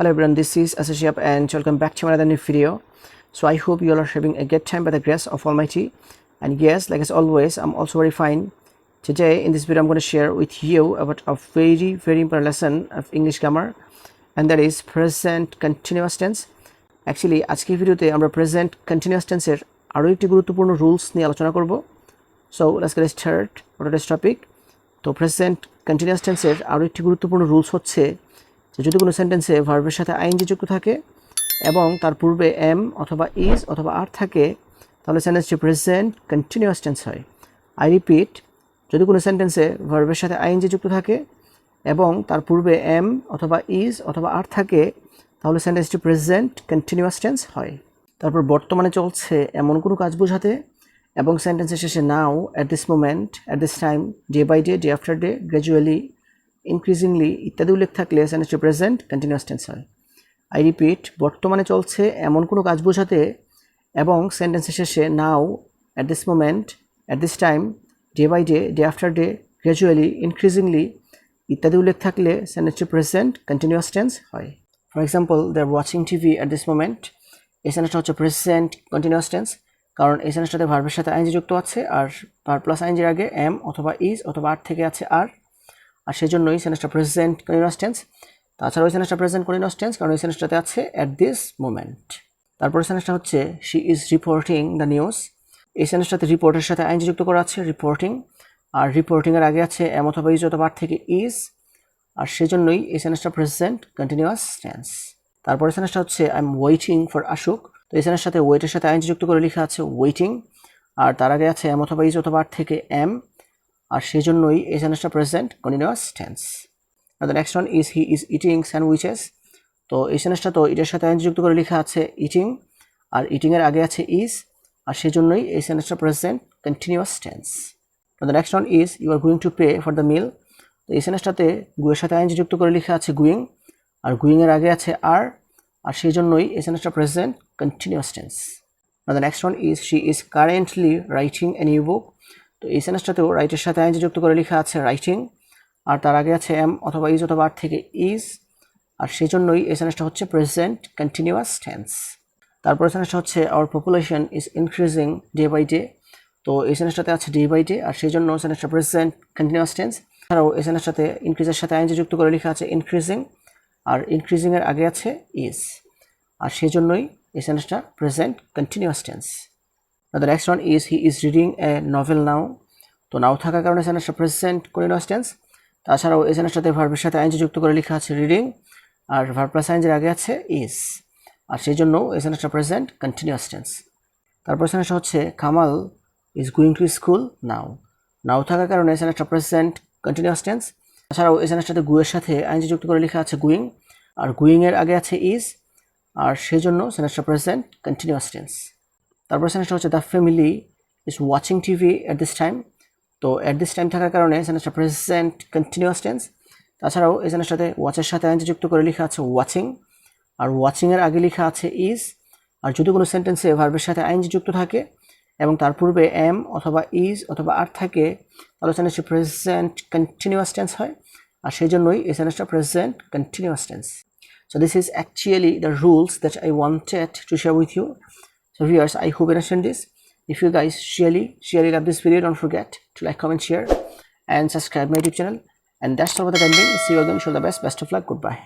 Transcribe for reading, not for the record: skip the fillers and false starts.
Hello everyone, this is Shihab and welcome back to another new video. So I hope you all are having a good time by the grace of Almighty. And yes, like as always, I'm also very fine. Today in this video I'm going to share with you about a very important lesson of English grammar, and that is present continuous tense. Actually আজকের ভিডিওতে আমরা present continuous tense এর আরো একটি গুরুত্বপূর্ণ rules নিয়ে আলোচনা করব. So let's get started on today's topic. তো present continuous tense এর আরো একটি গুরুত্বপূর্ণ রুলস হচ্ছে যদি কোনো সেন্টেন্সে ভার্বের সাথে আইএনজি যুক্ত থাকে এবং তার পূর্বে এম অথবা ইজ অথবা আর থাকে তাহলে সেন্টেন্সটি প্রেজেন্ট কন্টিনিউয়াস টেন্স হয়। আই রিপিট, যদি কোনো সেন্টেন্সে ভার্বের সাথে আইএনজি যুক্ত থাকে এবং তার পূর্বে এম অথবা ইজ অথবা আর থাকে তাহলে সেন্টেন্সটি প্রেজেন্ট কন্টিনিউয়াস টেন্স হয়। তারপর বর্তমানে চলছে এমন কোনো কাজ বোঝাতে এবং সেন্টেন্সের শেষে now, at this moment, at this time, day by day, day after day, gradually, increasingly ইত্যাদি উল্লেখ থাকলে সেন্টেন্সটি প্রেজেন্ট কন্টিনিউয়াস টেন্স হয়। আই রিপিট, বর্তমানে চলছে এমন কোনো কাজ বোঝাতে এবং সেন্টেন্সের শেষে now, at this moment, at this time, day by day, day after day, gradually, increasingly ইত্যাদি উল্লেখ থাকলে সেন্টেন্সটি প্রেজেন্ট কন্টিনিউয়াস টেন্স হয়। For example, they are watching TV at this moment, এই সেন্টেন্সটা হচ্ছে প্রেজেন্ট কন্টিনিউয়াস টেন্স, কারণ এই সেন্টেন্সটাতে ভার্বের সাথে আইএনজি যুক্ত আছে আর ভার্ব প্লাস আইএনজির আগে এম অথবা ইজ অথবা আর থেকে আছে আর সেই জন্যই সেন্টেন্সটা প্রেজেন্ট কন্টিনিউয়াস টেন্স। তাছাড়া ওই সেন্টেন্সটা প্রেজেন্ট কন্টিনিউয়াস টেন্স কারণ ওই সেন্টেন্সটাতে আছে অ্যাট দিস মোমেন্ট। তারপরে সেন্টেন্সটা হচ্ছে she is reporting the news, এই সেন্টেন্সটাতে রিপোর্টের সাথে আইএনজি যুক্ত করা আছে রিপোর্টিং, আর রিপোর্টিংয়ের আগে আছে এম অথবা ইজ অথবা আর থেকে ইজ, আর সেজন্যই এই সেন্টেন্সটা প্রেজেন্ট কন্টিনিউয়াস টেন্স। তারপরে সেন্টেন্সটা হচ্ছে আই এম ওয়েটিং ফর আশুক, তো এই সেন্টেন্সটাতে ওয়েটের সাথে আইএনজি যুক্ত করে লেখা আছে ওয়েটিং, আর তার আগে আছে এম অথবা ইজ অথবা আর থেকে এম, আর সেই জন্যই এই সেন্টেন্সটা প্রেজেন্ট কন্টিনিউয়াস টেন্স। আর the next one is he is eating sandwiches, তো এই সেন্টেন্সটা তো এটার সাথে আইএনজি যুক্ত করে লেখা আছে ইটিং, আর ইটিংয়ের আগে আছে ইজ, আর সেই জন্যই এই সেন্টেন্সটা প্রেজেন্ট কন্টিনিউয়াস টেন্স। আর the next one is you are going to pay for the meal, তো এই সেন্টেন্সটাতে গুয়ের সাথে আইএনজি যুক্ত করে লেখা আছে গুইং, আর গুইংয়ের আগে আছে আর সেই জন্যই এই সেন্টেন্সটা প্রেজেন্ট কন্টিনিউয়াস টেন্স। আর the next one is she is currently writing a new book, তো এই সেন্টেন্সটাতেও রাইটের সাথে আইএনজি যুক্ত করে লেখা আছে রাইটিং, আর তার আগে আছে এম অথবা ইজ অথবা আর থেকে ইজ, আর সেই জন্যই এই সেন্টেন্সটা হচ্ছে প্রেজেন্ট কন্টিনিউয়াস টেন্স। তারপরে সেন্টেন্সটা হচ্ছে our population is increasing day by day, তো এই সেন্টেন্সটাতে আছে ডে বাই ডে, আর সেই জন্য সেন্টেন্সটা প্রেজেন্ট কন্টিনিউয়াস টেন্স। এছাড়াও এই সেন্টেন্সটাতে ইনক্রিজের সাথে আইএনজি যুক্ত করে লেখা আছে ইনক্রিজিং, আর ইনক্রিজিংয়ের আগে আছে ইজ, আর সেই জন্যই এই সেন্টেন্সটা present continuous tense. The next one is he is reading a novel now, তো নাও থাকার কারণে সেন্টেন্সটা প্রেজেন্ট কন্টিনিউয়াস টেন্স। তাছাড়াও এই সেন্টেন্সটাতে ভার্বের সাথে আইএনজি যুক্ত করে লেখা আছে রিডিং, আর ভার্ব প্লাস আইএনজির আগে আছে ইজ, আর সেই জন্য এই সেন্টেন্সটা প্রেজেন্ট কন্টিনিউয়াস টেন্স। তারপর সেন্টেন্সটা হচ্ছে Kamal is going to school now, now থাকার কারণে সেন্টেন্সটা প্রেজেন্ট কন্টিনিউয়াস টেন্স। তাছাড়াও এই সেন্টেন্সটাতে গুয়ের সাথে আইএনজি যুক্ত করে লেখা আছে গুইং, আর গুইংয়ের আগে আছে ইজ, আর সেই জন্য সেন্টেন্সটা প্রেজেন্ট কন্টিনিউয়াস টেন্স। তারপর সেন্টেন্সটা হচ্ছে the family is watching TV at this time, তো অ্যাট দিস টাইম থাকার কারণে সেন্টেন্সটা প্রেজেন্ট কন্টিনিউয়াস টেন্স। তাছাড়াও এই সেন্টেন্সটাতে ওয়াচের সাথে আইএনজি যুক্ত করে লেখা আছে ওয়াচিং, আর ওয়াচিংয়ের আগে লেখা আছে ইজ, আর যদি কোনো সেন্টেন্সে ভার্বের সাথে আইএনজি যুক্ত থাকে এবং তার পূর্বে এম অথবা ইজ অথবা আর থাকে তাহলে সেন্টেন্সটি প্রেজেন্ট কন্টিনিউয়াস টেন্স হয়, আর সেই জন্যই এই সেন্টেন্সটা present continuous tense. So this is actually the rules that I wanted to share with you. So viewers, I hope you understand this. If you guys surely love this video, don't forget to like, comment, share and subscribe my YouTube channel. And that's all for the time being. See you again. Wish you all the best of luck. Goodbye.